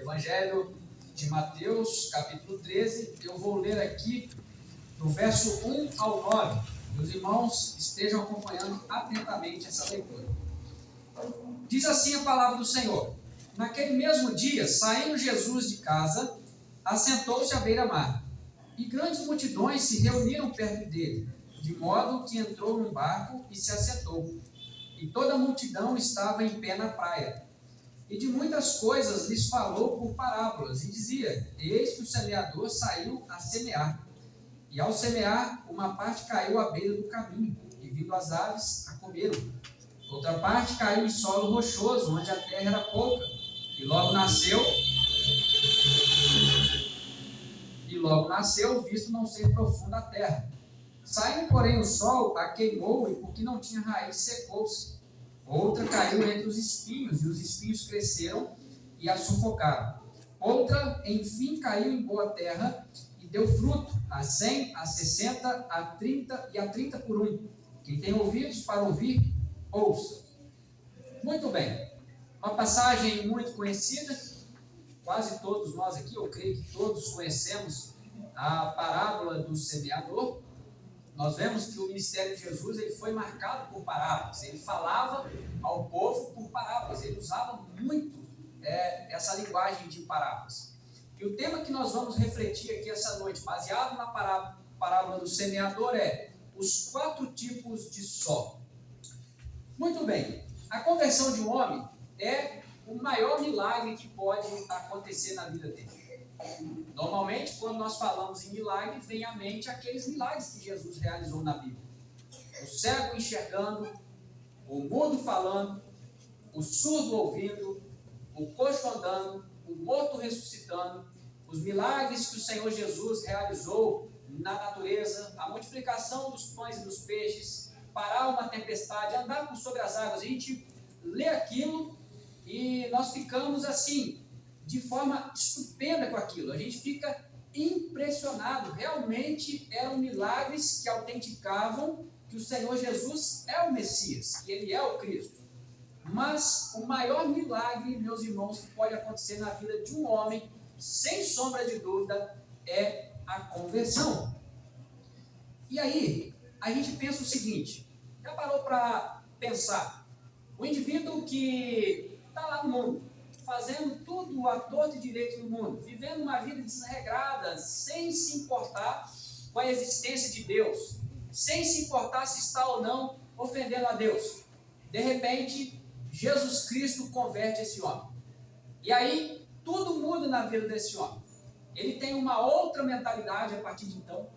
Evangelho de Mateus, capítulo 13, eu vou ler aqui do verso 1 ao 9. Meus irmãos estejam acompanhando atentamente essa leitura. Diz assim a palavra do Senhor: naquele mesmo dia, saindo Jesus de casa, assentou-se à beira-mar, e grandes multidões se reuniram perto dele, de modo que entrou num barco e se assentou. E toda a multidão estava em pé na praia. E de muitas coisas lhes falou por parábolas, e dizia: eis que o semeador saiu a semear. E ao semear, uma parte caiu à beira do caminho, e vindo as aves, a comeram. Outra parte caiu em solo rochoso, onde a terra era pouca, e logo nasceu, visto não ser profunda a terra. Saindo, porém, o sol, a queimou, e porque não tinha raiz, secou-se. Outra caiu entre os espinhos, e os espinhos cresceram e a sufocaram. Outra, enfim, caiu em boa terra e deu fruto, a 100, a 60, a 30 e a 30 por 1. Quem tem ouvidos para ouvir, ouça. Muito bem. Uma passagem muito conhecida, quase todos nós aqui, eu creio que todos conhecemos a parábola do semeador. Nós vemos que o ministério de Jesus ele foi marcado por parábolas. Ele falava ao povo por parábolas. Ele usava muito essa linguagem de parábolas. E o tema que nós vamos refletir aqui essa noite, baseado na parábola do semeador, é os 4 tipos de solo. Muito bem. A conversão de um homem é o maior milagre que pode acontecer na vida dele. Normalmente, quando nós falamos em milagre, vem à mente aqueles milagres que Jesus realizou na Bíblia. O cego enxergando, o mudo falando, o surdo ouvindo, o coxo andando, o morto ressuscitando, os milagres que o Senhor Jesus realizou na natureza, a multiplicação dos pães e dos peixes, parar uma tempestade, andar por sobre as águas. A gente lê aquilo e nós ficamos assim, de forma estupenda com aquilo. A gente fica impressionado. Realmente eram milagres que autenticavam que o Senhor Jesus é o Messias, que Ele é o Cristo. Mas o maior milagre, meus irmãos, que pode acontecer na vida de um homem, sem sombra de dúvida, é a conversão. E aí, a gente pensa o seguinte: já parou para pensar? O indivíduo que está lá no mundo, fazendo tudo à torta e direito no mundo, vivendo uma vida desregrada, sem se importar com a existência de Deus, sem se importar se está ou não ofendendo a Deus. De repente, Jesus Cristo converte esse homem. E aí, tudo muda na vida desse homem. Ele tem uma outra mentalidade a partir de então.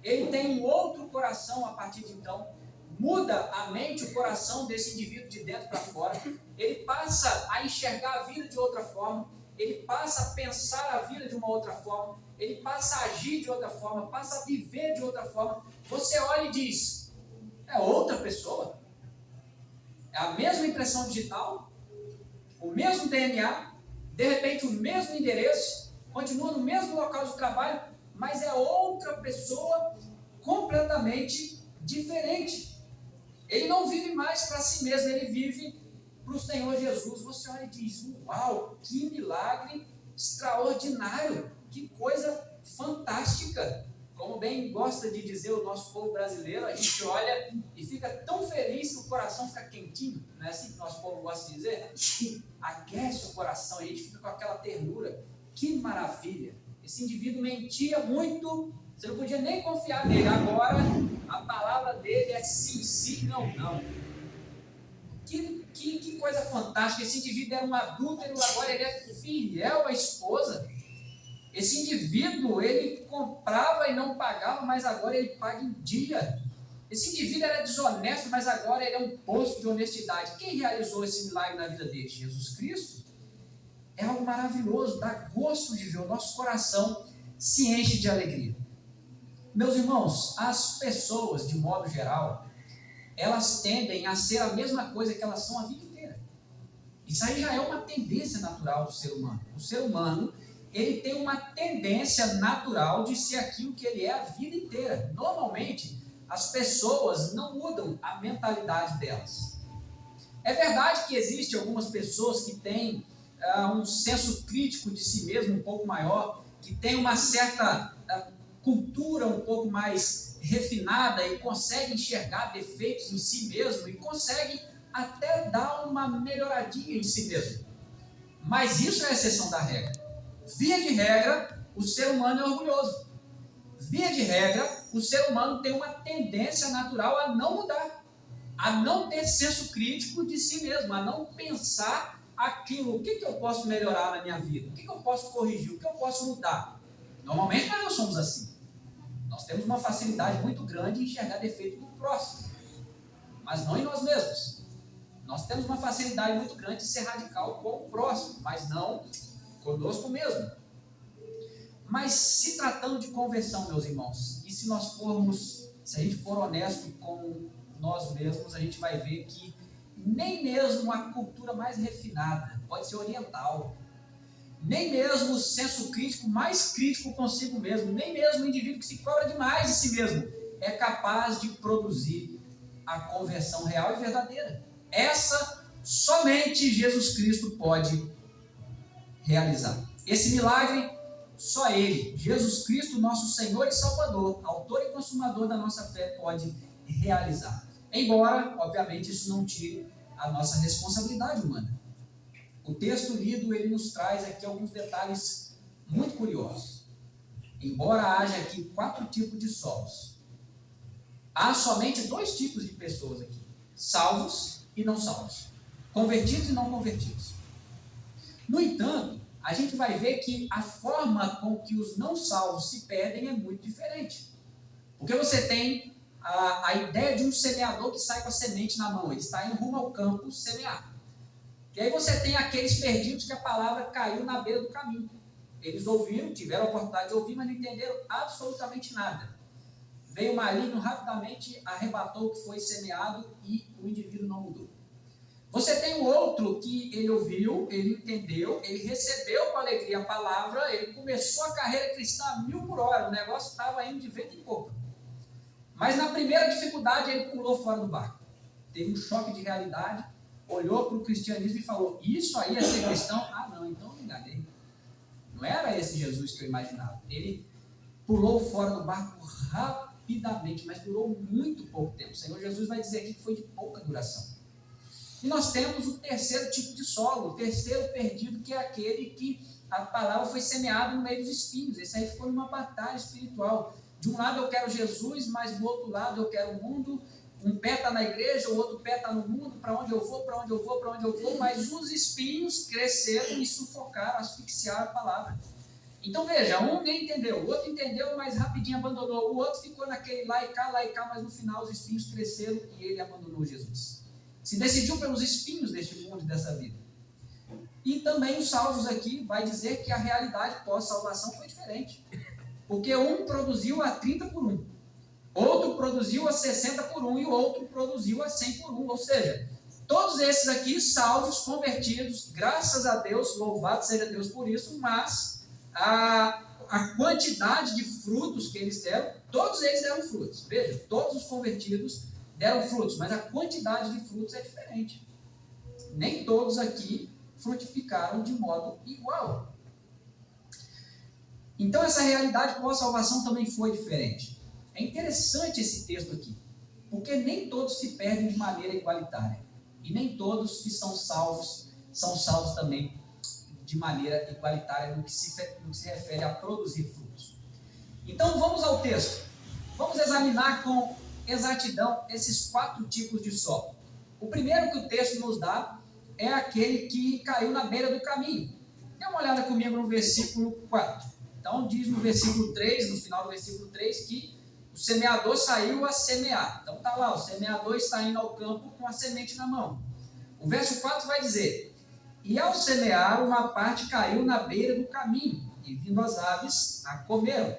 Ele tem um outro coração a partir de então. Muda a mente, o coração desse indivíduo de dentro para fora. Ele passa a enxergar a vida de outra forma. Ele passa a pensar a vida de uma outra forma. Ele passa a agir de outra forma. Passa a viver de outra forma. Você olha e diz: é outra pessoa? É a mesma impressão digital? O mesmo DNA? De repente o mesmo endereço? Continua no mesmo local de trabalho? Mas é outra pessoa completamente diferente. Ele não vive mais para si mesmo, ele vive para o Senhor Jesus. Você olha e diz: uau, que milagre extraordinário, que coisa fantástica. Como bem gosta de dizer o nosso povo brasileiro, a gente olha e fica tão feliz que o coração fica quentinho, não é assim que o nosso povo gosta de dizer? Aquece o coração e a gente fica com aquela ternura. Que maravilha! Esse indivíduo mentia muito, você não podia nem confiar nele. Agora, a palavra dele é sim, sim, não, não. Que coisa fantástica. Esse indivíduo era um adúltero, agora ele é fiel à esposa. Esse indivíduo, ele comprava e não pagava, mas agora ele paga em dia. Esse indivíduo era desonesto, mas agora ele é um poço de honestidade. Quem realizou esse milagre na vida dele? Jesus Cristo. É algo maravilhoso, dá gosto de ver, o nosso coração se enche de alegria. Meus irmãos, as pessoas, de modo geral, elas tendem a ser a mesma coisa que elas são a vida inteira. Isso aí já é uma tendência natural do ser humano. O ser humano, ele tem uma tendência natural de ser aquilo que ele é a vida inteira. Normalmente, as pessoas não mudam a mentalidade delas. É verdade que existem algumas pessoas que têm um senso crítico de si mesmo um pouco maior, que tem uma certa cultura um pouco mais refinada e consegue enxergar defeitos em si mesmo e consegue até dar uma melhoradinha em si mesmo. Mas isso é a exceção da regra. Via de regra, o ser humano é orgulhoso. Via de regra, o ser humano tem uma tendência natural a não mudar, a não ter senso crítico de si mesmo, a não pensar aquilo, o que eu posso melhorar na minha vida, o que eu posso corrigir, o que eu posso mudar. Normalmente nós não somos assim. Nós temos uma facilidade muito grande em enxergar defeito do próximo, mas não em nós mesmos. Nós temos uma facilidade muito grande de ser radical com o próximo, mas não conosco mesmo. Mas se tratando de conversão, meus irmãos, e se a gente for honesto com nós mesmos, a gente vai ver que nem mesmo a cultura mais refinada, pode ser oriental, nem mesmo o senso crítico mais crítico consigo mesmo, nem mesmo o indivíduo que se cobra demais de si mesmo, é capaz de produzir a conversão real e verdadeira. Essa somente Jesus Cristo pode realizar. Esse milagre, só Ele, Jesus Cristo, nosso Senhor e Salvador, autor e consumador da nossa fé, pode realizar. Embora, obviamente, isso não tire a nossa responsabilidade humana. O texto lido, ele nos traz aqui alguns detalhes muito curiosos. Embora haja aqui 4 tipos de solos, há somente 2 tipos de pessoas aqui: salvos e não salvos, convertidos e não convertidos. No entanto, a gente vai ver que a forma com que os não salvos se perdem é muito diferente. Porque você tem a ideia de um semeador que sai com a semente na mão, ele está indo rumo ao campo semear. E aí você tem aqueles perdidos que a palavra caiu na beira do caminho. Eles ouviram, tiveram a oportunidade de ouvir, mas não entenderam absolutamente nada. Veio o maligno, rapidamente arrebatou o que foi semeado e o indivíduo não mudou. Você tem o outro que ele ouviu, ele entendeu, ele recebeu com alegria a palavra, ele começou a carreira cristã a 1000 por hora, o negócio estava indo de vento em popa. Mas na primeira dificuldade ele pulou fora do barco. Teve um choque de realidade, olhou para o cristianismo e falou: isso aí é ser cristão? Ah não, então eu me enganei. Não era esse Jesus que eu imaginava. Ele pulou fora do barco rapidamente, mas durou muito pouco tempo. O Senhor Jesus vai dizer aqui que foi de pouca duração. E nós temos o terceiro tipo de solo, o terceiro perdido, que é aquele que a palavra foi semeada no meio dos espinhos. Esse aí ficou numa batalha espiritual. De um lado eu quero Jesus, mas do outro lado eu quero o mundo. Um pé está na igreja, o outro pé está no mundo. Para onde eu vou, para onde eu vou, para onde eu vou. Mas os espinhos cresceram e sufocaram, asfixiaram a palavra. Então veja, um nem entendeu, o outro entendeu, mas rapidinho abandonou. O outro ficou naquele lá e cá, mas no final os espinhos cresceram e ele abandonou Jesus. Se decidiu pelos espinhos deste mundo e dessa vida. E também os salvos aqui vai dizer que a realidade pós-salvação foi diferente. Porque um produziu a 30 por 1, outro produziu a 60 por 1 e o outro produziu a 100 por 1. Ou seja, todos esses aqui salvos, convertidos, graças a Deus, louvado seja Deus por isso, mas a quantidade de frutos que eles deram, todos eles deram frutos. Veja, todos os convertidos deram frutos, mas a quantidade de frutos é diferente. Nem todos aqui frutificaram de modo igual. Então essa realidade pós-salvação também foi diferente. É interessante esse texto aqui, porque nem todos se perdem de maneira igualitária. E nem todos que são salvos também de maneira igualitária no que se refere a produzir frutos. Então vamos ao texto. Vamos examinar com exatidão esses 4 tipos de solo. O primeiro que o texto nos dá é aquele que caiu na beira do caminho. Dê uma olhada comigo no versículo 4. Então diz no versículo 3, no final do versículo 3, que o semeador saiu a semear. Então está lá, o semeador está indo ao campo com a semente na mão. O verso 4 vai dizer: e ao semear, uma parte caiu na beira do caminho, e vindo as aves a comeram.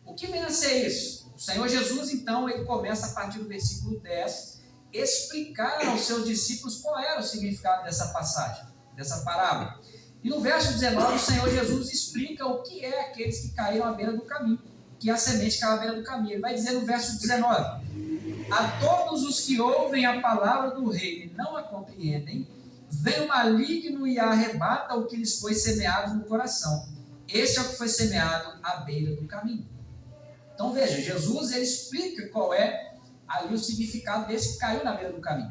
O que vem a ser isso? O Senhor Jesus, então, ele começa a partir do versículo 10, explicar aos seus discípulos qual era o significado dessa passagem, dessa parábola. E no verso 19, o Senhor Jesus explica o que é aqueles que caíram à beira do caminho, que a semente caiu à beira do caminho. Ele vai dizer no verso 19: a todos os que ouvem a palavra do reino e não a compreendem, vem o maligno e arrebata o que lhes foi semeado no coração. Este é o que foi semeado à beira do caminho. Então veja, Jesus ele explica qual é ali o significado desse que caiu na beira do caminho.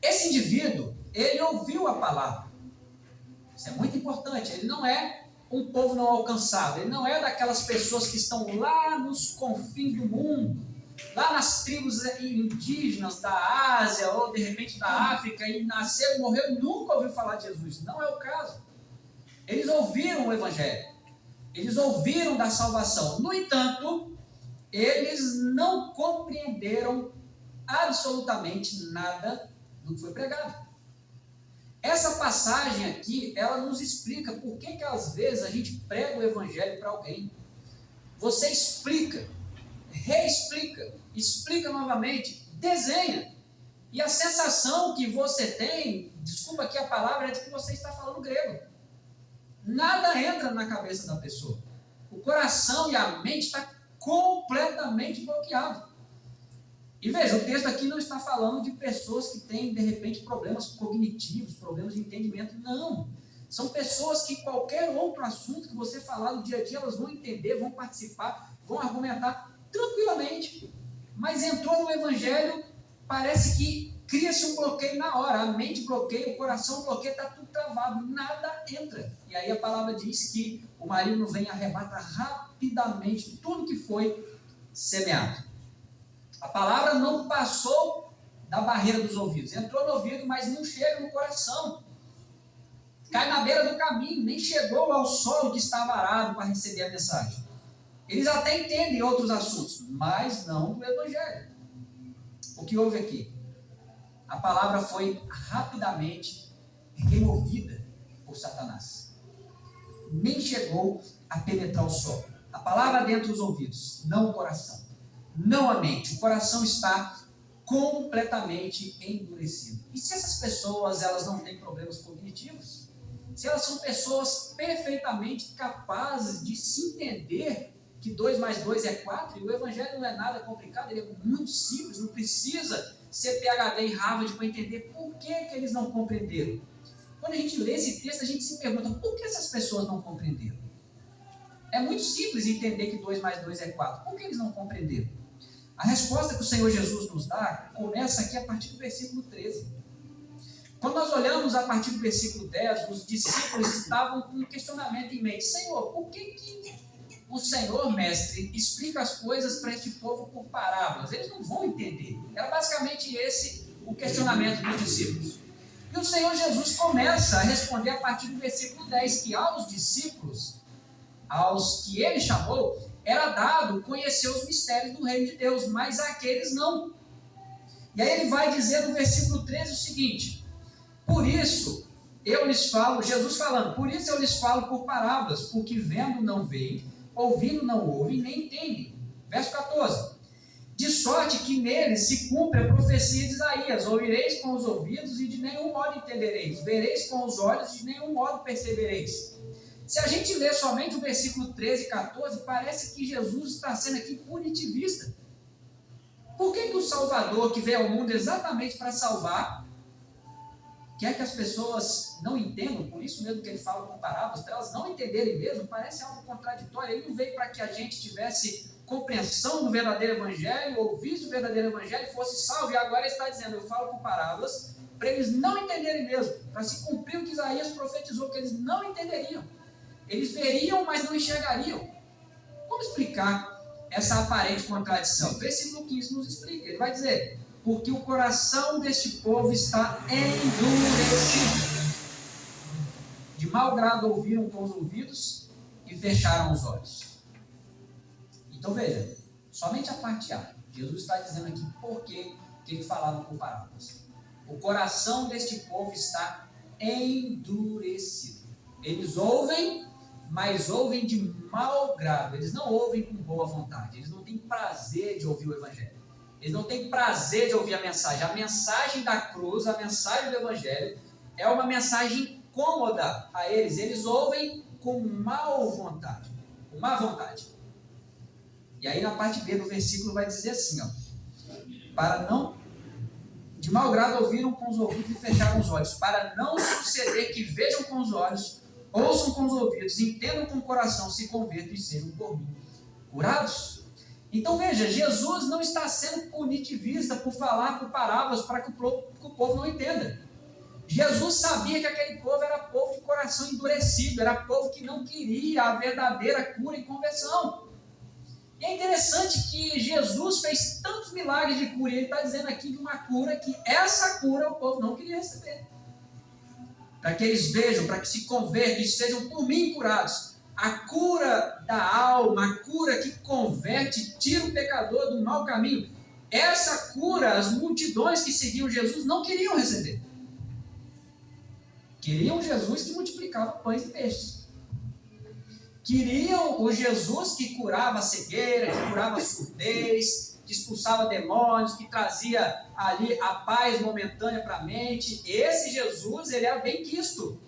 Esse indivíduo, ele ouviu a palavra. Isso é muito importante. Ele não é um povo não alcançado. Ele não é daquelas pessoas que estão lá nos confins do mundo, lá nas tribos indígenas da Ásia ou de repente da África, e nasceu e morreu e nunca ouviu falar de Jesus. Não é o caso. Eles ouviram o Evangelho. Eles ouviram da salvação. No entanto, eles não compreenderam absolutamente nada do que foi pregado. Essa passagem aqui, ela nos explica por que às vezes a gente prega o Evangelho para alguém. Você explica, reexplica, explica novamente, desenha. E a sensação que você tem, desculpa aqui a palavra, é de que você está falando grego. Nada entra na cabeça da pessoa. O coração e a mente estão completamente bloqueados. E veja, o texto aqui não está falando de pessoas que têm, de repente, problemas cognitivos, problemas de entendimento. Não. São pessoas que qualquer outro assunto que você falar no dia a dia, elas vão entender, vão participar, vão argumentar tranquilamente. Mas entrou no Evangelho, parece que cria-se um bloqueio na hora. A mente bloqueia, o coração bloqueia, está tudo travado, nada entra. E aí a palavra diz que o maligno vem e arrebata rapidamente tudo que foi semeado. A palavra não passou da barreira dos ouvidos. Entrou no ouvido, mas não chega no coração. Cai na beira do caminho, nem chegou ao solo que estava arado para receber a mensagem. Eles até entendem outros assuntos, mas não do Evangelho. O que houve aqui? A palavra foi rapidamente removida por Satanás. Nem chegou a penetrar o solo. A palavra dentro dos ouvidos, não o coração. Não a mente. O coração está completamente endurecido. E se essas pessoas elas não têm problemas cognitivos? Se elas são pessoas perfeitamente capazes de se entender que 2 mais 2 é 4, e o Evangelho não é nada complicado, ele é muito simples, não precisa ser PhD em Harvard para entender por que eles não compreenderam. Quando a gente lê esse texto, a gente se pergunta, por que essas pessoas não compreenderam? É muito simples entender que 2 mais 2 é 4. Por que eles não compreenderam? A resposta que o Senhor Jesus nos dá começa aqui a partir do versículo 13. Quando nós olhamos a partir do versículo 10, os discípulos estavam com um questionamento em mente. Senhor, por que o Senhor, mestre, explica as coisas para este povo por parábolas? Eles não vão entender. Era basicamente esse o questionamento dos discípulos. E o Senhor Jesus começa a responder a partir do versículo 10, que aos discípulos, aos que ele chamou, era dado conhecer os mistérios do reino de Deus, mas àqueles não. E aí ele vai dizer no versículo 13 o seguinte: por isso eu lhes falo, Jesus falando, por isso eu lhes falo por parábolas, porque vendo não veem, ouvindo não ouvem, nem entendem. Verso 14: de sorte que neles se cumpre a profecia de Isaías: ouvireis com os ouvidos e de nenhum modo entendereis, vereis com os olhos e de nenhum modo percebereis. Se a gente ler somente o versículo 13 e 14, parece que Jesus está sendo aqui punitivista. Por que o Salvador, que veio ao mundo exatamente para salvar, quer que as pessoas não entendam? Por isso mesmo que ele fala com parábolas, para elas não entenderem mesmo, parece algo contraditório. Ele não veio para que a gente tivesse compreensão do verdadeiro evangelho, ouvisse o verdadeiro evangelho e fosse salvo. E agora ele está dizendo, eu falo com parábolas, para eles não entenderem mesmo, para se cumprir o que Isaías profetizou, que eles não entenderiam. Eles veriam, mas não enxergariam. Como explicar essa aparente contradição? O versículo 15 nos explica. Ele vai dizer, porque o coração deste povo está endurecido. De mau grado ouviram com os ouvidos e fecharam os olhos. Então veja, somente a parte A. Jesus está dizendo aqui por que ele falava com parábolas. O coração deste povo está endurecido. Eles ouvem, mas ouvem de mau grado. Eles não ouvem com boa vontade. Eles não têm prazer de ouvir o Evangelho. Eles não têm prazer de ouvir a mensagem. A mensagem da cruz, a mensagem do Evangelho, é uma mensagem cômoda a eles. Eles ouvem com má vontade. Com má vontade. E aí na parte B do versículo vai dizer assim, ó, De mau grado ouviram com os ouvidos e fecharam os olhos, para não suceder que vejam com os olhos, ouçam com os ouvidos, entendam com o coração, se convertam e sejam por mim curados. Então veja, Jesus não está sendo punitivista por falar por parábolas para que o povo não entenda. Jesus sabia que aquele povo era povo de coração endurecido, era povo que não queria a verdadeira cura e conversão. E é interessante que Jesus fez tantos milagres de cura, e ele está dizendo aqui de uma cura que essa cura o povo não queria receber. Para que eles vejam, para que se convertam e sejam por mim curados. A cura da alma, a cura que converte, tira o pecador do mau caminho. Essa cura, as multidões que seguiam Jesus não queriam receber. Queriam Jesus que multiplicava pães e peixes. Queriam o Jesus que curava a cegueira, que curava a surdez, que expulsava demônios, que trazia ali a paz momentânea para a mente. Esse Jesus, ele era bem quisto.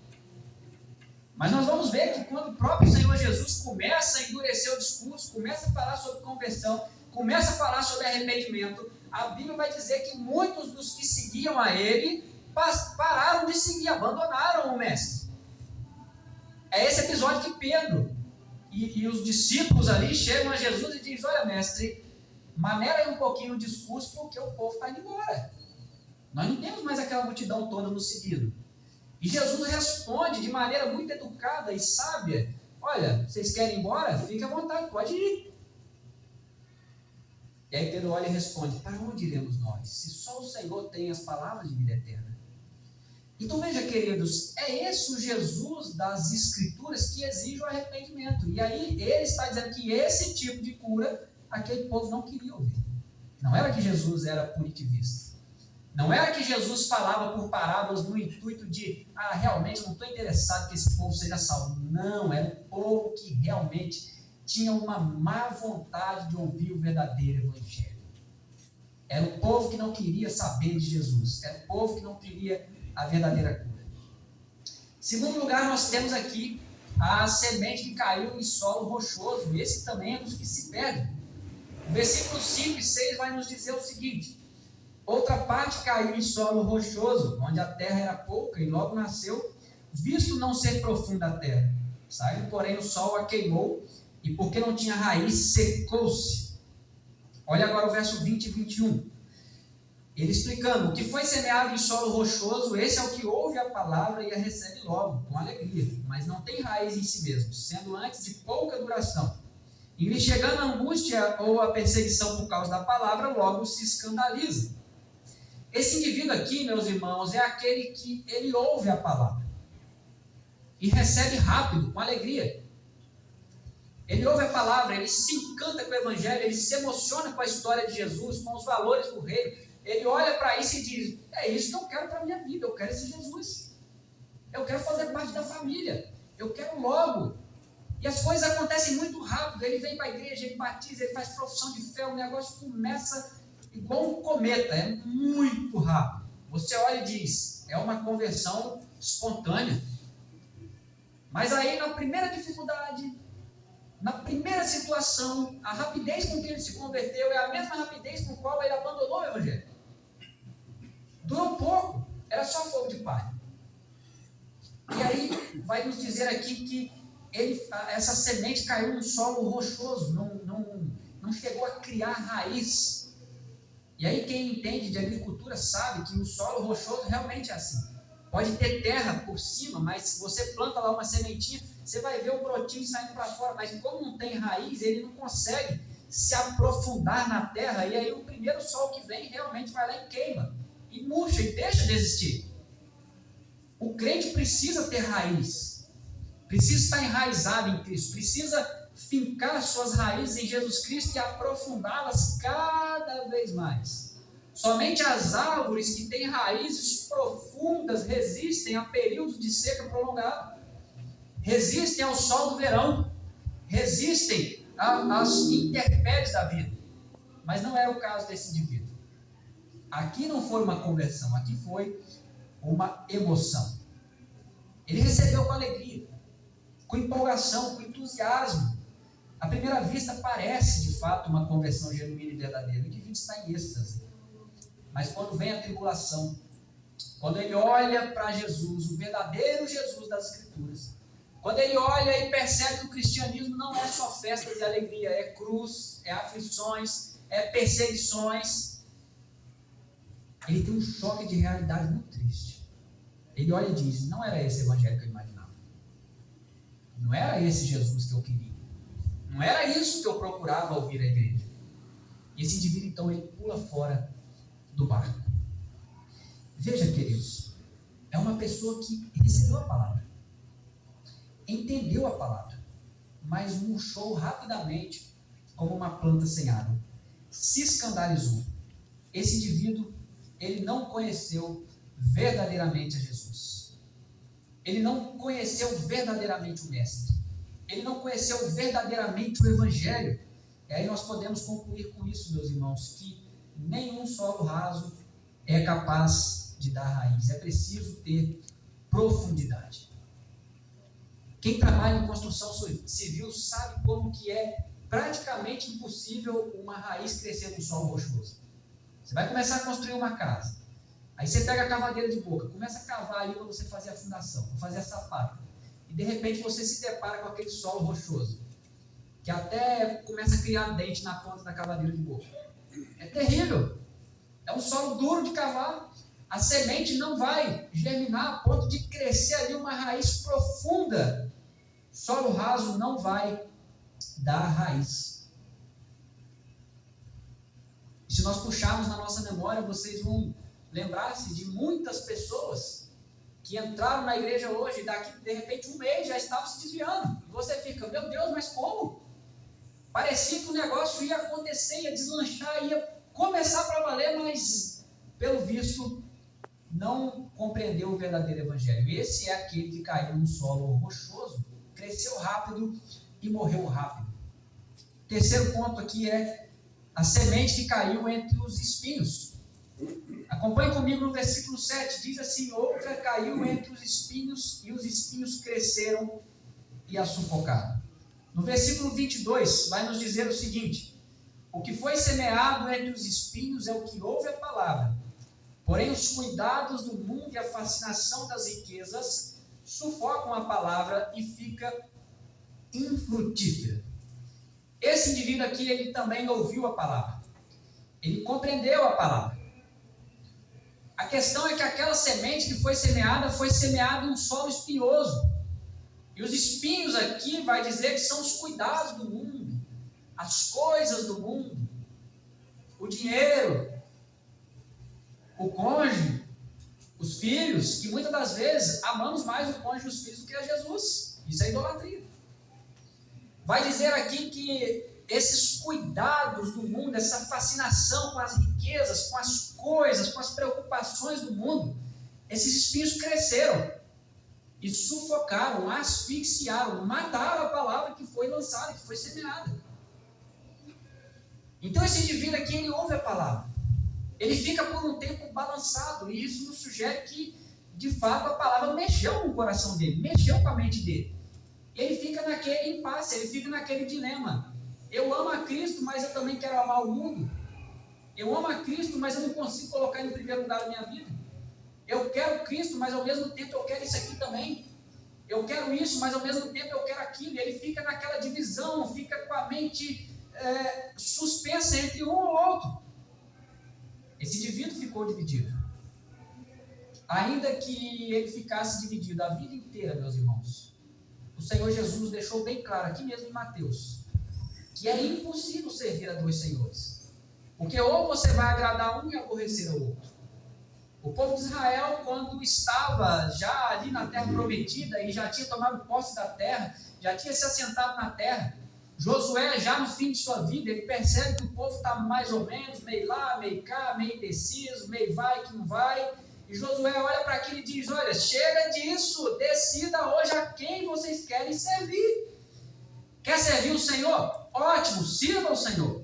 Mas nós vamos ver que quando o próprio Senhor Jesus começa a endurecer o discurso, começa a falar sobre conversão, começa a falar sobre arrependimento, a Bíblia vai dizer que muitos dos que seguiam a ele pararam de seguir, abandonaram o mestre. É esse episódio que Pedro e os discípulos ali chegam a Jesus e dizem: olha, mestre, maneira aí um pouquinho o discurso, porque o povo está indo embora. Nós não temos mais aquela multidão toda nos seguindo. E Jesus responde de maneira muito educada e sábia: olha, vocês querem ir embora? Fique à vontade, pode ir. E aí Pedro olha e responde: para onde iremos nós, se só o Senhor tem as palavras de vida eterna? Então veja, queridos, é esse o Jesus das Escrituras que exige o arrependimento. E aí ele está dizendo que esse tipo de cura aquele povo não queria ouvir. Não era que Jesus era punitivista. Não era que Jesus falava por parábolas no intuito de, realmente não estou interessado que esse povo seja salvo. Não, era um povo que realmente tinha uma má vontade de ouvir o verdadeiro evangelho. Era um povo que não queria saber de Jesus. Era um povo que não queria a verdadeira cura. Segundo lugar, nós temos aqui a semente que caiu em solo rochoso. Esse também é dos que se perdem. O versículo 5 e 6 vai nos dizer o seguinte: outra parte caiu em solo rochoso, onde a terra era pouca, e logo nasceu, visto não ser profunda a terra. Saindo, porém, o sol a queimou, e porque não tinha raiz, secou-se. Olha agora o verso 20 e 21. Ele explicando: o que foi semeado em solo rochoso, esse é o que ouve a palavra e a recebe logo, com alegria, mas não tem raiz em si mesmo, sendo antes de pouca duração. E lhe chegando a angústia ou a perseguição por causa da palavra, logo se escandaliza. Esse indivíduo aqui, meus irmãos, é aquele que ele ouve a palavra e recebe rápido, com alegria. Ele ouve a palavra, ele se encanta com o evangelho, ele se emociona com a história de Jesus, com os valores do reino. Ele olha para isso e diz: é isso que eu quero para a minha vida, eu quero esse Jesus. Eu quero fazer parte da família, eu quero logo. E as coisas acontecem muito rápido. Ele vem para a igreja, ele batiza, ele faz profissão de fé, o negócio começa igual um cometa, é muito rápido. Você olha e diz: é uma conversão espontânea. Mas aí na primeira dificuldade, na primeira situação, a rapidez com que ele se converteu é a mesma rapidez com a qual ele abandonou o evangelho. Durou pouco, era só fogo de palha. E aí vai nos dizer aqui que essa semente caiu num solo rochoso, não chegou a criar raiz. E aí quem entende de agricultura sabe que o solo rochoso realmente é assim. Pode ter terra por cima, mas se você planta lá uma sementinha, você vai ver o brotinho saindo para fora, mas como não tem raiz, ele não consegue se aprofundar na terra, e aí o primeiro sol que vem realmente vai lá e queima, e murcha, e deixa de existir. O crente precisa ter raiz, precisa estar enraizado em Cristo, precisa fincar suas raízes em Jesus Cristo e aprofundá-las cada vez mais. Somente as árvores que têm raízes profundas resistem a períodos de seca prolongada, resistem ao sol do verão, resistem às intempéries da vida. Mas não era o caso desse indivíduo. Aqui não foi uma conversão, aqui foi uma emoção. Ele recebeu com alegria, com empolgação, com entusiasmo. À primeira vista parece de fato uma conversão genuína e verdadeira. O indivíduo está em êxtase. Mas quando vem a tribulação, quando ele olha para Jesus, o verdadeiro Jesus das Escrituras, quando ele olha e percebe que o cristianismo não é só festas e alegria, é cruz, é aflições, é perseguições, ele tem um choque de realidade muito triste. Ele olha e diz: não era esse evangelho que eu imaginava. Não era esse Jesus que eu queria. Não era isso que eu procurava ouvir a igreja. E esse indivíduo, então, ele pula fora do barco. Veja, queridos, é uma pessoa que recebeu a palavra, entendeu a palavra, mas murchou rapidamente como uma planta sem água. Se escandalizou. Esse indivíduo, ele não conheceu verdadeiramente a Jesus. Ele não conheceu verdadeiramente o Mestre. Ele não conheceu verdadeiramente o Evangelho. E aí nós podemos concluir com isso, meus irmãos, que nenhum solo raso é capaz de dar raiz. É preciso ter profundidade. Quem trabalha em construção civil sabe como que é praticamente impossível uma raiz crescer no solo rochoso. Você vai começar a construir uma casa. Aí você pega a cavadeira de boca, começa a cavar ali para você fazer a fundação, para fazer a sapata. E de repente você se depara com aquele solo rochoso, que até começa a criar dente na ponta da cavadeira de boca. É terrível. É um solo duro de cavar. A semente não vai germinar a ponto de crescer ali uma raiz profunda. Solo raso não vai dar raiz. E se nós puxarmos na nossa memória, vocês vão lembrar-se de muitas pessoas que entraram na igreja hoje e daqui, de repente, um mês já estavam se desviando. E você fica: meu Deus, mas como? Parecia que o negócio ia acontecer, ia deslanchar, ia começar para valer, mas, pelo visto, não compreendeu o verdadeiro evangelho. Esse é aquele que caiu no solo rochoso, cresceu rápido e morreu rápido. Terceiro ponto aqui é a semente que caiu entre os espinhos. Acompanhe comigo no versículo 7, diz assim: outra caiu entre os espinhos, e os espinhos cresceram e a sufocaram. No versículo 22, vai nos dizer o seguinte: o que foi semeado entre os espinhos é o que ouve a palavra, porém os cuidados do mundo e a fascinação das riquezas sufocam a palavra e fica infrutífera. Esse indivíduo aqui, ele também ouviu a palavra, ele compreendeu a palavra. A questão é que aquela semente que foi semeada em um solo espinhoso. E os espinhos aqui vai dizer que são os cuidados do mundo, as coisas do mundo, o dinheiro, o cônjuge, os filhos, que muitas das vezes amamos mais o cônjuge e os filhos do que a Jesus. Isso é idolatria. Vai dizer aqui que esses cuidados do mundo, essa fascinação com as riquezas, com as coisas, com as preocupações do mundo, esses espinhos cresceram e sufocaram, asfixiaram, mataram a palavra que foi lançada, que foi semeada. Então esse indivíduo aqui, ele ouve a palavra, ele fica por um tempo balançado, e isso nos sugere que, de fato, a palavra mexeu com o coração dele, mexeu com a mente dele. Ele fica naquele impasse, ele fica naquele dilema: eu amo a Cristo, mas eu também quero amar o mundo. Eu amo a Cristo, mas eu não consigo colocar ele em primeiro lugar na minha vida. Eu quero Cristo, mas ao mesmo tempo eu quero isso aqui também. Eu quero isso, mas ao mesmo tempo eu quero aquilo. E ele fica naquela divisão, fica com a mente suspensa entre um ou outro. Esse indivíduo ficou dividido. Ainda que ele ficasse dividido a vida inteira, meus irmãos, o Senhor Jesus deixou bem claro aqui mesmo em Mateus que é impossível servir a dois senhores, porque ou você vai agradar um e aborrecer o outro. O povo de Israel, quando estava já ali na terra prometida e já tinha tomado posse da terra, já tinha se assentado na terra, Josué, já no fim de sua vida, ele percebe que o povo está mais ou menos, meio lá, meio cá, meio indeciso, meio vai que não vai, e Josué olha para aquilo e diz: olha, chega disso, decida hoje a quem vocês querem servir. Quer servir o Senhor? Ótimo, sirva o Senhor.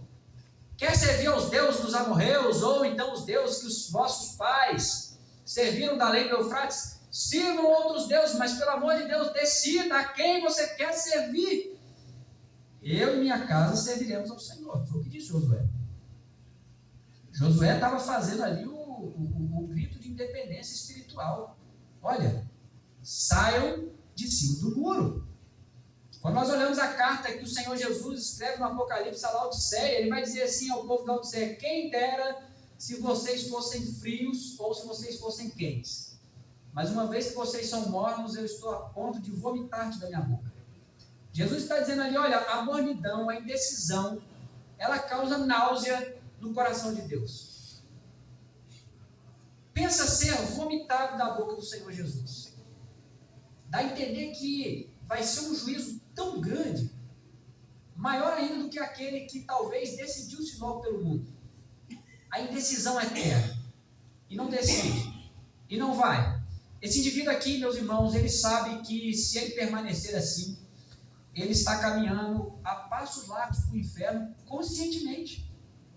Quer servir aos deuses dos amorreus, ou então os deuses que os vossos pais serviram da lei do Eufrates? Sirvam outros deuses, mas pelo amor de Deus, decida a quem você quer servir. Eu e minha casa serviremos ao Senhor. Foi o que disse Josué. Josué estava fazendo ali o grito de independência espiritual. Olha, saiam de cima do muro. Quando nós olhamos a carta que o Senhor Jesus escreve no Apocalipse a Laodiceia, ele vai dizer assim ao povo da Laodiceia: quem dera se vocês fossem frios ou se vocês fossem quentes. Mas uma vez que vocês são mornos, eu estou a ponto de vomitar-te da minha boca. Jesus está dizendo ali, olha, a mornidão, a indecisão, ela causa náusea no coração de Deus. Pensa ser vomitado da boca do Senhor Jesus. Dá a entender que vai ser um juízo tão grande, maior ainda do que aquele que talvez decidiu-se logo pelo mundo. A indecisão é eterna. E não decide. E não vai. Esse indivíduo aqui, meus irmãos, ele sabe que se ele permanecer assim, ele está caminhando a passos largos para o inferno conscientemente.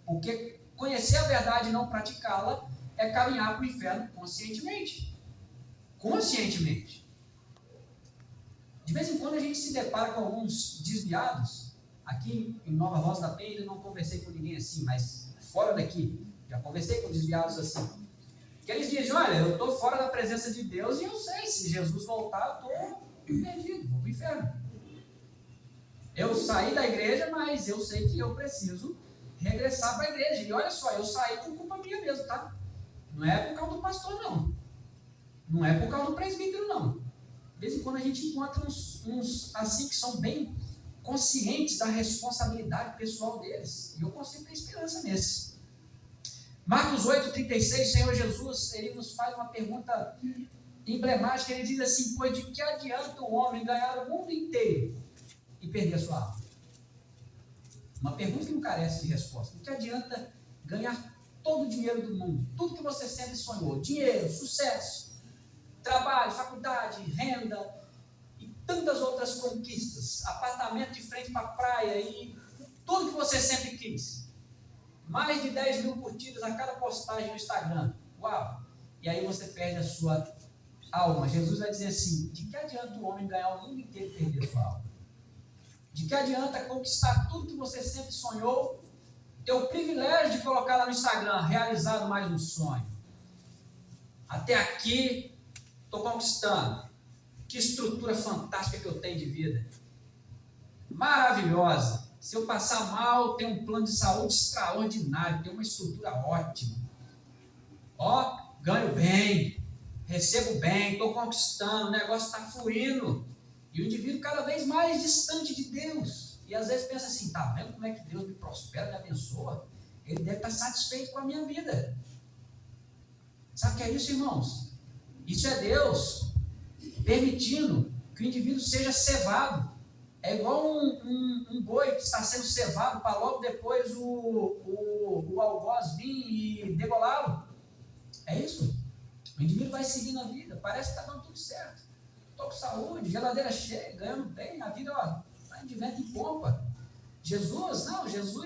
Porque conhecer a verdade e não praticá-la é caminhar para o inferno conscientemente. Conscientemente. De vez em quando a gente se depara com alguns desviados. Aqui em Nova Rosa da Penha, eu não conversei com ninguém assim, mas fora daqui, já conversei com desviados assim. Que eles dizem, olha, eu estou fora da presença de Deus e eu sei, se Jesus voltar, eu estou perdido, vou para o inferno. Eu saí da igreja, mas eu sei que eu preciso regressar para a igreja. E olha só, eu saí por culpa minha mesmo, tá? Não é por causa do pastor, não. Não é por causa do presbítero, não. De vez em quando a gente encontra uns assim que são bem conscientes da responsabilidade pessoal deles. E eu consigo ter esperança nesses. Marcos 8,36, Senhor Jesus, ele nos faz uma pergunta emblemática. Ele diz assim, pois de que adianta o homem ganhar o mundo inteiro e perder a sua alma? Uma pergunta que não carece de resposta. De que adianta ganhar todo o dinheiro do mundo? Tudo que você sempre sonhou. Dinheiro, sucesso, trabalho, faculdade, renda e tantas outras conquistas. Apartamento de frente para a praia e tudo que você sempre quis. Mais de 10 mil curtidas a cada postagem no Instagram. Uau! E aí você perde a sua alma. Jesus vai dizer assim, de que adianta o homem ganhar o mundo inteiro e perder a sua alma? De que adianta conquistar tudo que você sempre sonhou, ter o privilégio de colocar lá no Instagram, realizado mais um sonho? Até aqui, estou conquistando. Que estrutura fantástica que eu tenho de vida. Maravilhosa. Se eu passar mal, tenho um plano de saúde extraordinário, tenho uma estrutura ótima. Ó, ganho bem, recebo bem, estou conquistando, o negócio está fluindo. E o indivíduo cada vez mais distante de Deus. E às vezes pensa assim, tá vendo como é que Deus me prospera, me abençoa? Ele deve estar satisfeito com a minha vida. Sabe o que é isso, irmãos? Isso é Deus permitindo que o indivíduo seja cevado. É igual um boi que está sendo cevado para logo depois o algoz vir e degolá-lo. É isso. O indivíduo vai seguindo a vida. Parece que está dando tudo certo. Estou com saúde, geladeira cheia, ganhando bem. A vida está de vento em pompa. Jesus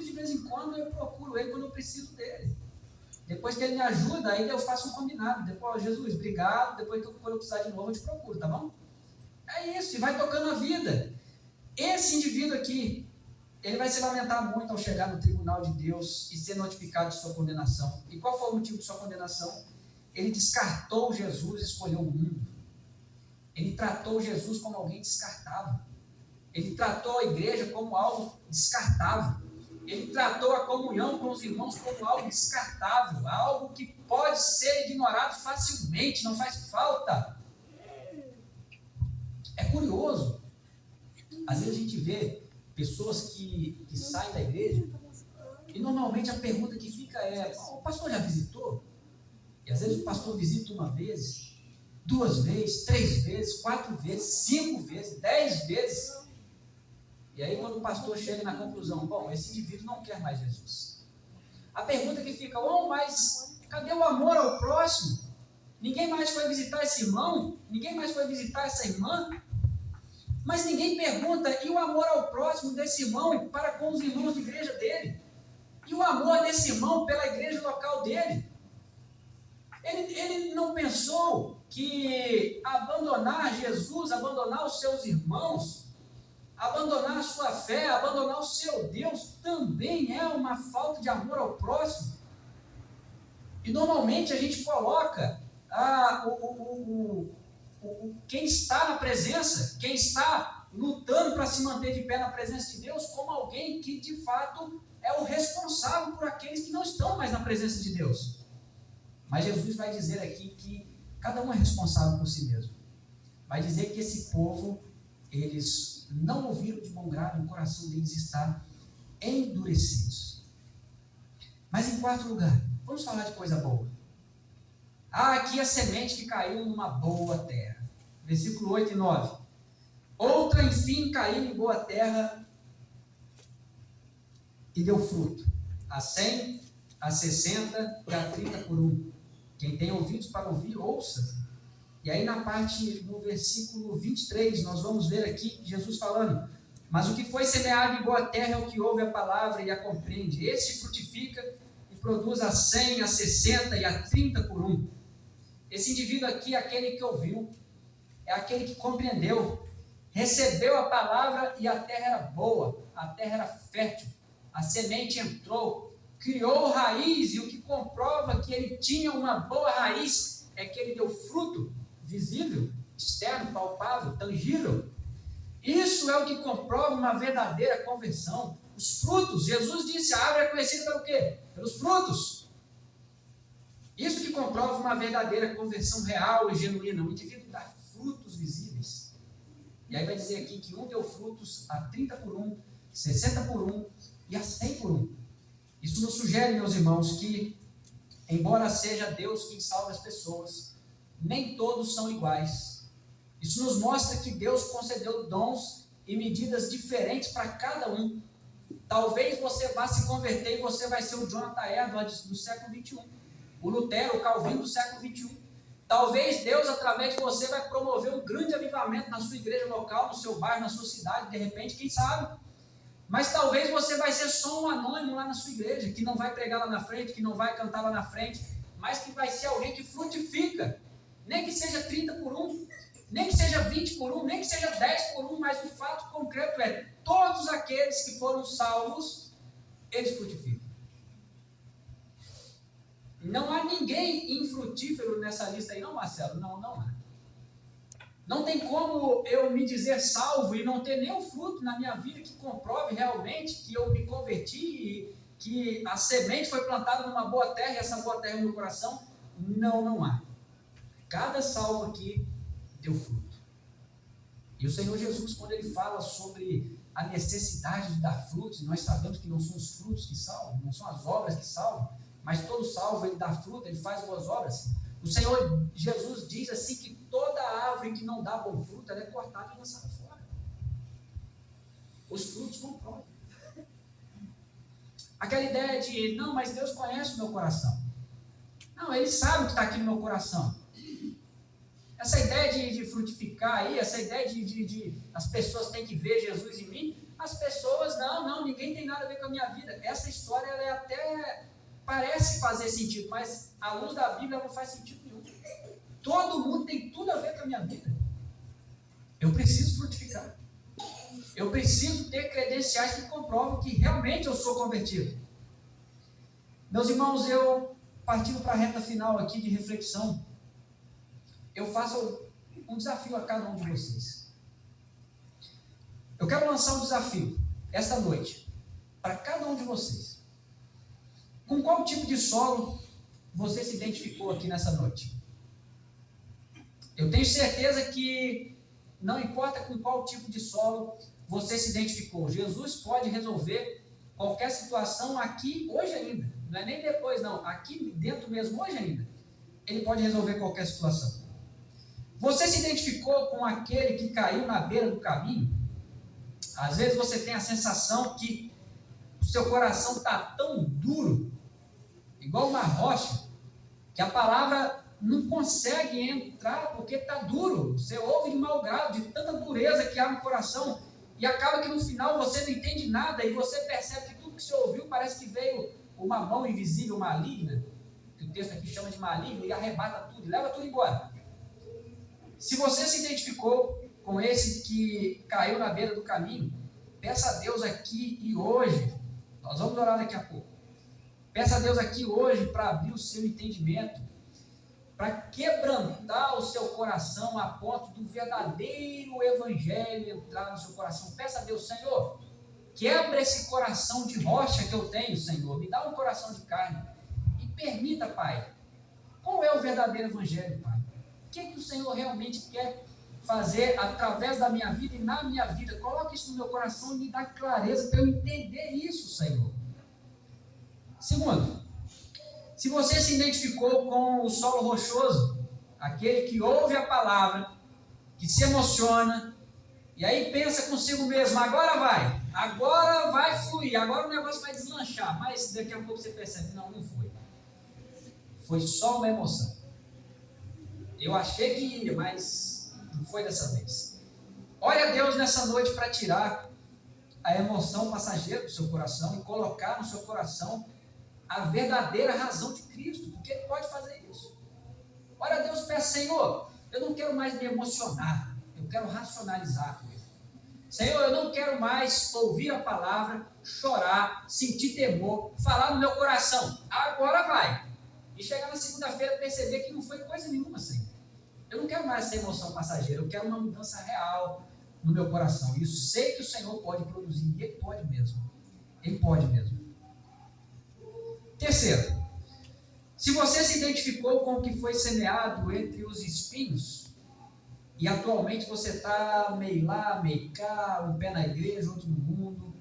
de vez em quando eu procuro ele quando eu preciso dele. Depois que ele me ajuda, aí eu faço um combinado. Depois, Jesus, obrigado. Depois que quando eu precisar de novo, eu te procuro, tá bom? É isso, e vai tocando a vida. Esse indivíduo aqui, ele vai se lamentar muito ao chegar no tribunal de Deus e ser notificado de sua condenação. E qual foi o motivo de sua condenação? Ele descartou Jesus e escolheu o mundo. Ele tratou Jesus como alguém descartável. Ele tratou a igreja como algo descartável. Ele tratou a comunhão com os irmãos como algo descartável, algo que pode ser ignorado facilmente, não faz falta. É curioso. Às vezes a gente vê pessoas que saem da igreja e normalmente a pergunta que fica é, o pastor já visitou? E às vezes o pastor visita uma vez, 2 vezes, 3 vezes, 4 vezes, 5 vezes, 10 vezes. E aí quando o pastor chega na conclusão, bom, esse indivíduo não quer mais Jesus. A pergunta que fica, mas cadê o amor ao próximo? Ninguém mais foi visitar esse irmão? Ninguém mais foi visitar essa irmã? Mas ninguém pergunta, e o amor ao próximo desse irmão para com os irmãos de igreja dele? E o amor desse irmão pela igreja local dele? Ele não pensou que abandonar Jesus, abandonar os seus irmãos, abandonar a sua fé, abandonar o seu Deus, também é uma falta de amor ao próximo? E normalmente a gente coloca quem está na presença, quem está lutando para se manter de pé na presença de Deus, como alguém que de fato é o responsável por aqueles que não estão mais na presença de Deus. Mas Jesus vai dizer aqui que cada um é responsável por si mesmo. Vai dizer que esse povo, eles não ouviram de bom grado, o coração deles está endurecidos. Mas em quarto lugar, vamos falar de coisa boa. Aqui a semente que caiu numa boa terra. Versículo 8 e 9. Outra, enfim, caiu em boa terra e deu fruto. A 100, a 60 e a 30 por um. Quem tem ouvidos para ouvir, ouça. E aí na parte do versículo 23, nós vamos ver aqui Jesus falando: mas o que foi semeado em boa terra é o que ouve a palavra e a compreende. Este frutifica e produz a 100, a 60 e a 30 por um. Esse indivíduo aqui é aquele que ouviu, é aquele que compreendeu, recebeu a palavra e a terra era boa, a terra era fértil, a semente entrou, criou raiz, e o que comprova que ele tinha uma boa raiz é que ele deu fruto visível, externo, palpável, tangível. Isso é o que comprova uma verdadeira conversão. Os frutos, Jesus disse, a árvore é conhecida pelo quê? Pelos frutos. Isso que comprova uma verdadeira conversão real e genuína. O indivíduo dá frutos visíveis. E aí vai dizer aqui que um deu frutos a 30 por um, 60 por um e a 100 por um. Isso nos sugere, meus irmãos, que embora seja Deus quem salva as pessoas, nem todos são iguais. Isso nos mostra que Deus concedeu dons e medidas diferentes para cada um. Talvez você vá se converter e você vai ser o Jonathan Edwards do século XXI, o Lutero, o Calvino do século XXI. Talvez Deus, através de você, vai promover um grande avivamento na sua igreja local, no seu bairro, na sua cidade, de repente, quem sabe? Mas talvez você vai ser só um anônimo lá na sua igreja, que não vai pregar lá na frente, que não vai cantar lá na frente, mas que vai ser alguém que frutifica. Nem que seja 30 por um, nem que seja 20 por um, nem que seja 10 por um, mas o fato concreto é, todos aqueles que foram salvos, eles frutificam. Não há ninguém infrutífero nessa lista aí, não, Marcelo? Não há. Não tem como eu me dizer salvo e não ter nenhum fruto na minha vida que comprove realmente que eu me converti e que a semente foi plantada numa boa terra e essa boa terra é no meu coração. Não há. Cada salvo aqui deu fruto. E o Senhor Jesus, quando ele fala sobre a necessidade de dar frutos, e nós sabemos que não são os frutos que salvam, não são as obras que salvam, mas todo salvo ele dá fruto, ele faz boas obras. O Senhor Jesus diz assim que toda árvore que não dá bom fruto, ela é cortada e lançada fora. Os frutos comprovam. Aquela ideia de, não, mas Deus conhece o meu coração. Não, Ele sabe o que está aqui no meu coração. Essa ideia de frutificar aí, essa ideia de as pessoas têm que ver Jesus em mim, as pessoas, não, ninguém tem nada a ver com a minha vida. Essa história, ela é até... parece fazer sentido, mas à luz da Bíblia não faz sentido nenhum. Todo mundo tem tudo a ver com a minha vida. Eu preciso frutificar. Eu preciso ter credenciais que comprovam que realmente eu sou convertido. Meus irmãos, eu partindo para a reta final aqui de reflexão, eu faço um desafio a cada um de vocês. Eu quero lançar um desafio esta noite para cada um de vocês. Com qual tipo de solo você se identificou aqui nessa noite? Eu tenho certeza que não importa com qual tipo de solo você se identificou, Jesus pode resolver qualquer situação aqui, hoje ainda. Não é nem depois, não. Aqui dentro mesmo, hoje ainda. Ele pode resolver qualquer situação. Você se identificou com aquele que caiu na beira do caminho? Às vezes você tem a sensação que o seu coração está tão duro, igual uma rocha, que a palavra não consegue entrar porque está duro. Você ouve de mau grado, de tanta dureza que há no coração, e acaba que no final você não entende nada, e você percebe que tudo que você ouviu parece que veio uma mão invisível maligna, que o texto aqui chama de maligno, e arrebata tudo, e leva tudo embora. Se você se identificou com esse que caiu na beira do caminho, peça a Deus aqui e hoje, nós vamos orar daqui a pouco, Peça a Deus aqui hoje para abrir o seu entendimento, para quebrantar o seu coração a ponto do verdadeiro evangelho entrar no seu coração. Peça a Deus, Senhor, quebra esse coração de rocha que eu tenho, Senhor, me dá um coração de carne e permita, Pai, qual é o verdadeiro evangelho, Pai? O que o Senhor realmente quer fazer através da minha vida e na minha vida? Coloque isso no meu coração e me dá clareza para eu entender isso, Senhor. Segundo, se você se identificou com o solo rochoso, aquele que ouve a palavra, que se emociona, e aí pensa consigo mesmo, agora vai fluir, agora o negócio vai deslanchar, mas daqui a pouco você percebe, não foi. Foi só uma emoção. Eu achei que ia, mas não foi dessa vez. Ore a Deus nessa noite para tirar a emoção passageira do seu coração e colocar no seu coração a verdadeira razão de Cristo, porque Ele pode fazer isso. Ore a Deus e peça, Senhor, eu não quero mais me emocionar, eu quero racionalizar a coisa. Senhor, eu não quero mais ouvir a palavra, chorar, sentir temor, falar no meu coração, agora vai. E chegar na segunda-feira e perceber que não foi coisa nenhuma, Senhor. Eu não quero mais essa emoção passageira, eu quero uma mudança real no meu coração. E eu sei que o Senhor pode produzir, e Ele pode mesmo. Ele pode mesmo. Terceiro, se você se identificou com o que foi semeado entre os espinhos, e atualmente você está meio lá, meio cá, um pé na igreja, outro no mundo,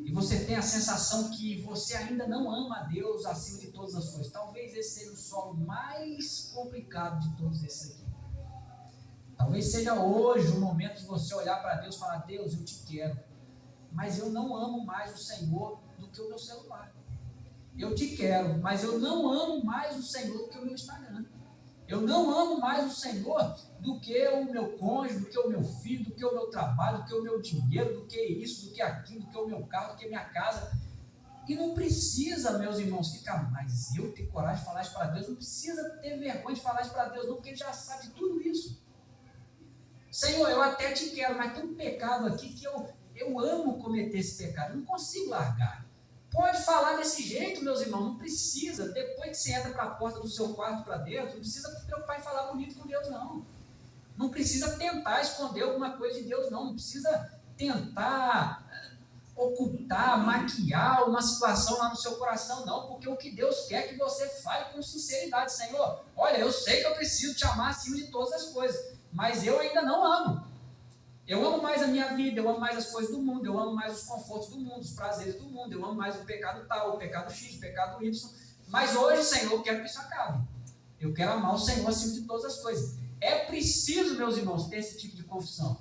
e você tem a sensação que você ainda não ama a Deus acima de todas as coisas, talvez esse seja o solo mais complicado de todos esses aqui. Talvez seja hoje o momento de você olhar para Deus e falar, Deus, eu te quero, mas eu não amo mais o Senhor do que o meu celular. Eu te quero, mas eu não amo mais o Senhor do que o meu Instagram. Eu não amo mais o Senhor do que o meu cônjuge, do que o meu filho, do que o meu trabalho, do que o meu dinheiro, do que isso, do que aquilo, do que o meu carro, do que a minha casa. E não precisa, meus irmãos, ficar, mas eu ter coragem de falar isso para Deus, não precisa ter vergonha de falar isso para Deus, não, porque Ele já sabe de tudo isso. Senhor, eu até te quero, mas tem um pecado aqui que eu amo cometer esse pecado, eu não consigo largar. Pode falar desse jeito, meus irmãos, não precisa, depois que você entra para a porta do seu quarto para dentro, não precisa se preocupar em falar bonito com Deus, não. Não precisa tentar esconder alguma coisa de Deus, não. Não precisa tentar ocultar, maquiar uma situação lá no seu coração, não, porque o que Deus quer é que você fale com sinceridade. Senhor, olha, eu sei que eu preciso te amar acima de todas as coisas, mas eu ainda não amo. Eu amo mais a minha vida, eu amo mais as coisas do mundo, eu amo mais os confortos do mundo, os prazeres do mundo, eu amo mais o pecado tal, o pecado X, o pecado Y. Mas hoje, Senhor, eu quero que isso acabe. Eu quero amar o Senhor acima de todas as coisas. É preciso, meus irmãos, ter esse tipo de confissão.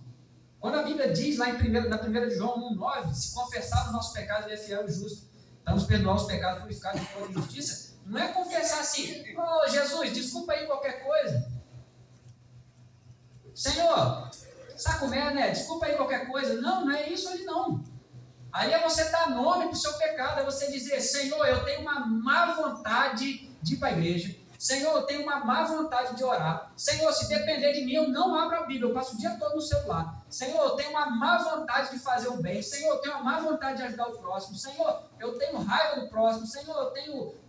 Quando a Bíblia diz lá na 1 João 1,9, se confessar os nossos pecados, Ele é fiel e justo para nos perdoar os pecados purificados de toda injustiça, não é confessar assim, oh Jesus, desculpa aí qualquer coisa. Senhor, sabe como é, né? Desculpa aí qualquer coisa. Não é isso ali não. Aí é você dar nome para o seu pecado, é você dizer, Senhor, eu tenho uma má vontade de ir para a igreja. Senhor, eu tenho uma má vontade de orar. Senhor, se depender de mim, eu não abro a Bíblia, eu passo o dia todo no celular. Senhor, eu tenho uma má vontade de fazer o bem. Senhor, eu tenho uma má vontade de ajudar o próximo. Senhor, eu tenho raiva do próximo. Senhor,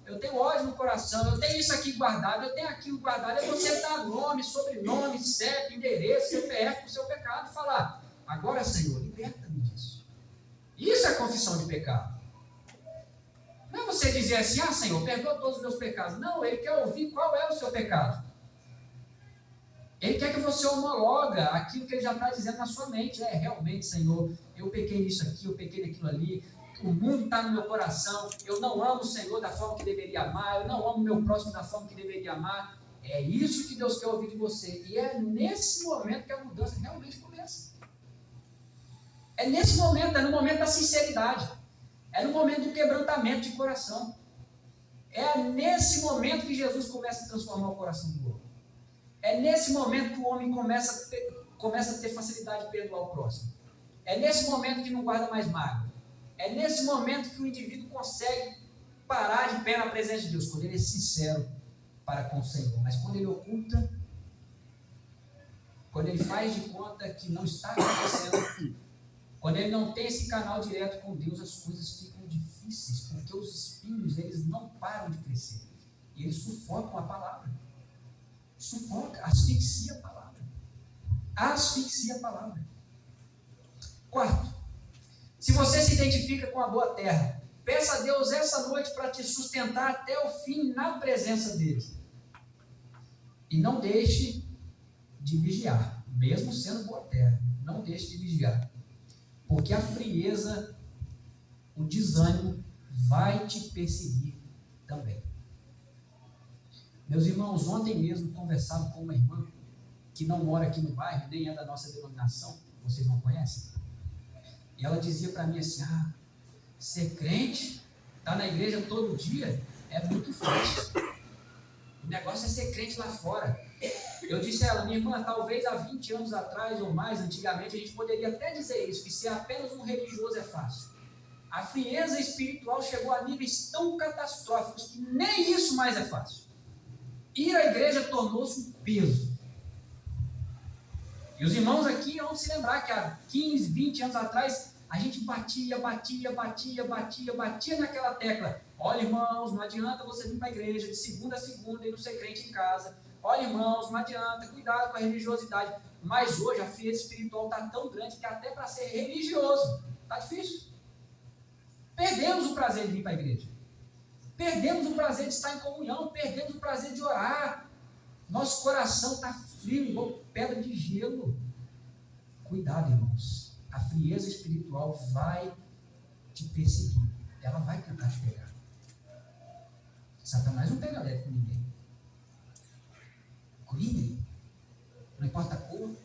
eu tenho ódio no coração. Eu tenho isso aqui guardado, eu tenho aquilo guardado. É você dar nome, sobrenome, CEP, endereço, CPF para o seu pecado e falar, agora, Senhor, liberta-me disso. Isso é confissão de pecado. Não é você dizer assim, Senhor, perdoa todos os meus pecados. Não, Ele quer ouvir qual é o seu pecado. Ele quer que você homologa aquilo que Ele já está dizendo na sua mente. Realmente, Senhor, eu pequei nisso aqui, eu pequei naquilo ali. O mundo está no meu coração. Eu não amo o Senhor da forma que deveria amar. Eu não amo o meu próximo da forma que deveria amar. É isso que Deus quer ouvir de você. E é nesse momento que a mudança realmente começa. É nesse momento, é no momento da sinceridade. É no momento do quebrantamento de coração. É nesse momento que Jesus começa a transformar o coração do homem. É nesse momento que o homem começa a ter facilidade de perdoar o próximo. É nesse momento que não guarda mais mágoa. É nesse momento que o indivíduo consegue parar de pé na presença de Deus, quando ele é sincero para com o Senhor. Mas quando ele oculta, quando ele faz de conta que não está acontecendo, Quando ele não tem esse canal direto com Deus, as coisas ficam difíceis, porque os espinhos, eles não param de crescer. E eles sufocam a palavra. Sufoca, asfixia a palavra. Asfixia a palavra. Quarto, se você se identifica com a boa terra, peça a Deus essa noite para te sustentar até o fim na presença dele. E não deixe de vigiar, mesmo sendo boa terra. Não deixe de vigiar. Porque a frieza, o desânimo, vai te perseguir também. Meus irmãos, ontem mesmo conversava com uma irmã que não mora aqui no bairro, nem é da nossa denominação, vocês não conhecem? E ela dizia para mim assim, ser crente, estar na igreja todo dia, é muito fácil. O negócio é ser crente lá fora. Eu disse a ela, minha irmã, talvez há 20 anos atrás ou mais, antigamente, a gente poderia até dizer isso, que ser apenas um religioso é fácil. A frieza espiritual chegou a níveis tão catastróficos que nem isso mais é fácil. Ir à igreja tornou-se um peso. E os irmãos aqui vão se lembrar que há 15, 20 anos atrás, a gente batia naquela tecla. Olha, irmãos, não adianta você vir para a igreja de segunda a segunda e não ser crente em casa. Olha, irmãos, não adianta, cuidado com a religiosidade. Mas hoje a frieza espiritual está tão grande que até para ser religioso está difícil. Perdemos o prazer de vir para a igreja. Perdemos o prazer de estar em comunhão, perdemos o prazer de orar. Nosso coração está frio, igual pedra de gelo. Cuidado, irmãos. A frieza espiritual vai te perseguir. Ela vai tentar te pegar. Satanás não pega leve com ninguém. Com ninguém. Não importa a cor,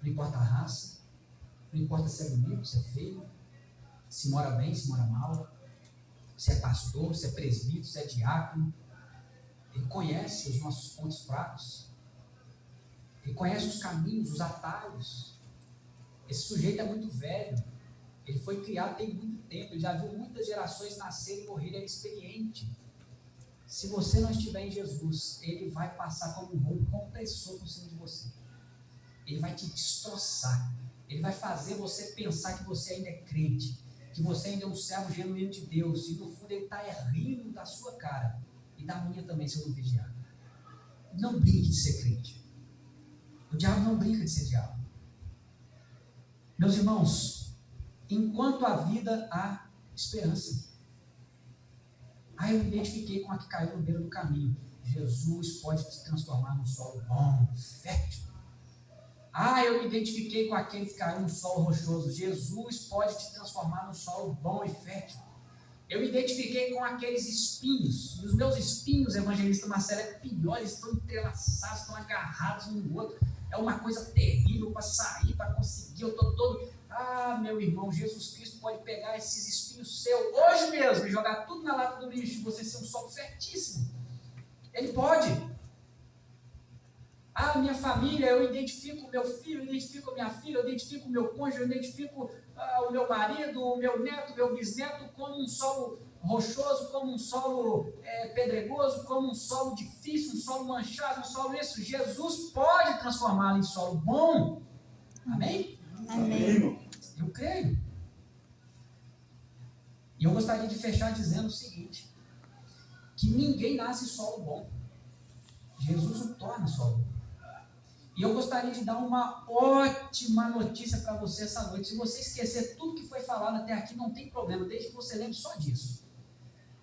não importa a raça, não importa se é bonito, se é feio, se mora bem, se mora mal, se é pastor, se é presbítero, se é diácono. Ele conhece os nossos pontos fracos. Ele conhece os caminhos, os atalhos. Esse sujeito é muito velho. Ele foi criado tem muito tempo. Ele já viu muitas gerações nascerem e morrerem. Ele é experiente. Se você não estiver em Jesus, ele vai passar como um rolo compressor por cima de você. Ele vai te destroçar. Ele vai fazer você pensar que você ainda é crente, que você ainda é um servo genuíno de Deus. E no fundo ele está rindo da sua cara. E da minha também, se eu não vigiar. Não brinque de ser crente. O diabo não brinca de ser diabo. Meus irmãos, enquanto há vida, há esperança. Eu me identifiquei com a que caiu no beiro do caminho. Jesus pode te transformar num solo bom, fértil. Eu me identifiquei com aquele que caiu num solo rochoso. Jesus pode te transformar num solo bom e fértil. Eu me identifiquei com aqueles espinhos. E os meus espinhos, evangelista Marcelo, é pior. Eles estão entrelaçados, estão agarrados um no outro. É uma coisa terrível para sair, para conseguir. Eu estou todo... meu irmão, Jesus Cristo pode pegar esses espinhos seus hoje mesmo e jogar tudo na lata do lixo e você ser um solo fertíssimo. Ele pode. Minha família, eu identifico o meu filho, eu identifico a minha filha, eu identifico o meu cônjuge, eu identifico o meu marido, o meu neto, o meu bisneto como um solo rochoso, como um solo pedregoso, como um solo difícil, um solo manchado, um solo isso. Jesus pode transformá-lo em solo bom. Amém? Amém. Eu creio. E eu gostaria de fechar dizendo o seguinte, que ninguém nasce solo bom. Jesus o torna solo bom. E eu gostaria de dar uma ótima notícia para você essa noite. Se você esquecer tudo que foi falado até aqui, não tem problema, desde que você lembre só disso.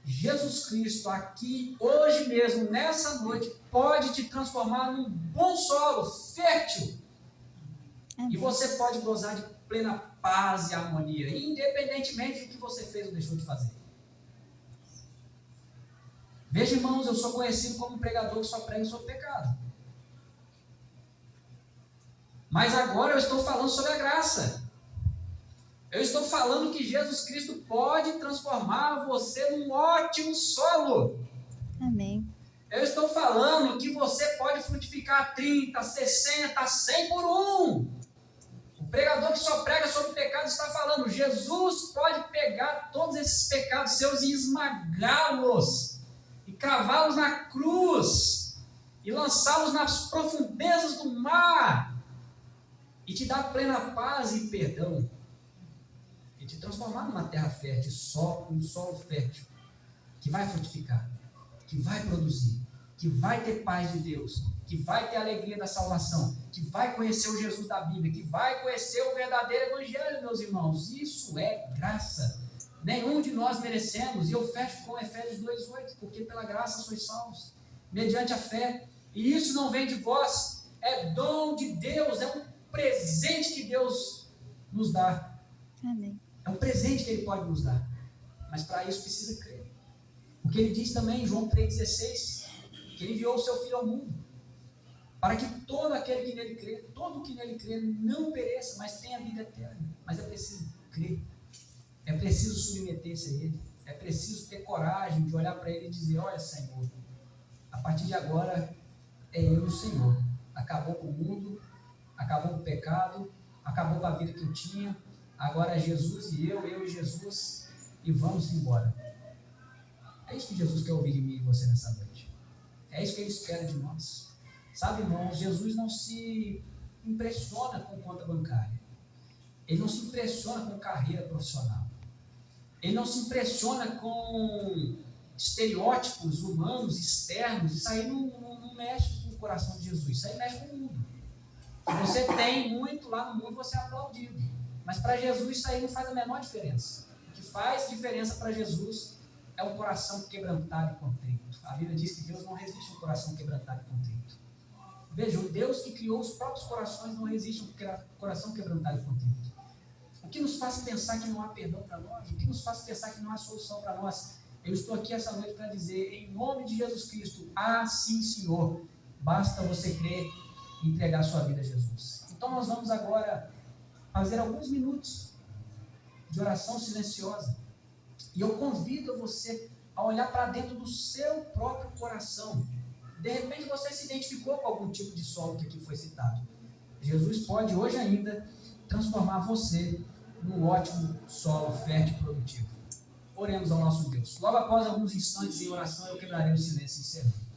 Jesus Cristo aqui, hoje mesmo, nessa noite, pode te transformar num bom solo, fértil. E você pode gozar de plena paz e harmonia, independentemente do que você fez ou deixou de fazer. Veja, irmãos, eu sou conhecido como um pregador que só prega sobre pecado. Mas agora eu estou falando sobre a graça. Eu estou falando que Jesus Cristo pode transformar você num ótimo solo. Amém. Eu estou falando que você pode frutificar 30, 60, 100 por um. O pregador que só prega sobre pecado está falando, Jesus pode pegar todos esses pecados seus e esmagá-los, e cravá-los na cruz, e lançá-los nas profundezas do mar, e te dar plena paz e perdão. transformar numa terra fértil, um solo fértil, que vai frutificar, que vai produzir, que vai ter paz de Deus, que vai ter alegria da salvação, que vai conhecer o Jesus da Bíblia, que vai conhecer o verdadeiro evangelho, meus irmãos. Isso é graça. Nenhum de nós merecemos, e eu fecho com Efésios 2:8, porque pela graça sois salvos, mediante a fé, e isso não vem de vós, é dom de Deus, é um presente que Deus nos dá. Amém. É um presente que Ele pode nos dar, mas para isso precisa crer, porque Ele diz também em João 3,16, que Ele enviou o Seu Filho ao mundo, para que todo aquele que nele crê, todo que nele crê, não pereça, mas tenha vida eterna. Mas é preciso crer, é preciso submeter-se a Ele, é preciso ter coragem de olhar para Ele e dizer: olha, Senhor, a partir de agora é eu e o Senhor. Acabou com o mundo, acabou com o pecado, acabou com a vida que eu tinha, agora é Jesus e eu e Jesus, e vamos embora. É isso que Jesus quer ouvir de mim e você nessa noite. É isso que Ele espera de nós. Sabe, irmãos, Jesus não se impressiona com conta bancária. Ele não se impressiona com carreira profissional. Ele não se impressiona com estereótipos humanos, externos. Isso aí não mexe com o coração de Jesus. Isso aí mexe com o mundo. Se você tem muito lá no mundo, você é aplaudido. Mas para Jesus isso aí não faz a menor diferença. O que faz diferença para Jesus é um coração quebrantado e contrito. A Bíblia diz que Deus não resiste a um coração quebrantado e contrito. Veja, o Deus que criou os próprios corações não resiste a um coração quebrantado e contrito. O que nos faz pensar que não há perdão para nós? O que nos faz pensar que não há solução para nós? Eu estou aqui essa noite para dizer, em nome de Jesus Cristo, sim, Senhor, basta você crer e entregar a sua vida a Jesus. Então nós vamos agora fazer alguns minutos de oração silenciosa. E eu convido você a olhar para dentro do seu próprio coração. De repente você se identificou com algum tipo de solo que aqui foi citado. Jesus pode hoje ainda transformar você num ótimo solo fértil e produtivo. Oremos ao nosso Deus. Logo após alguns instantes em oração, eu quebrarei o silêncio e encerrarei.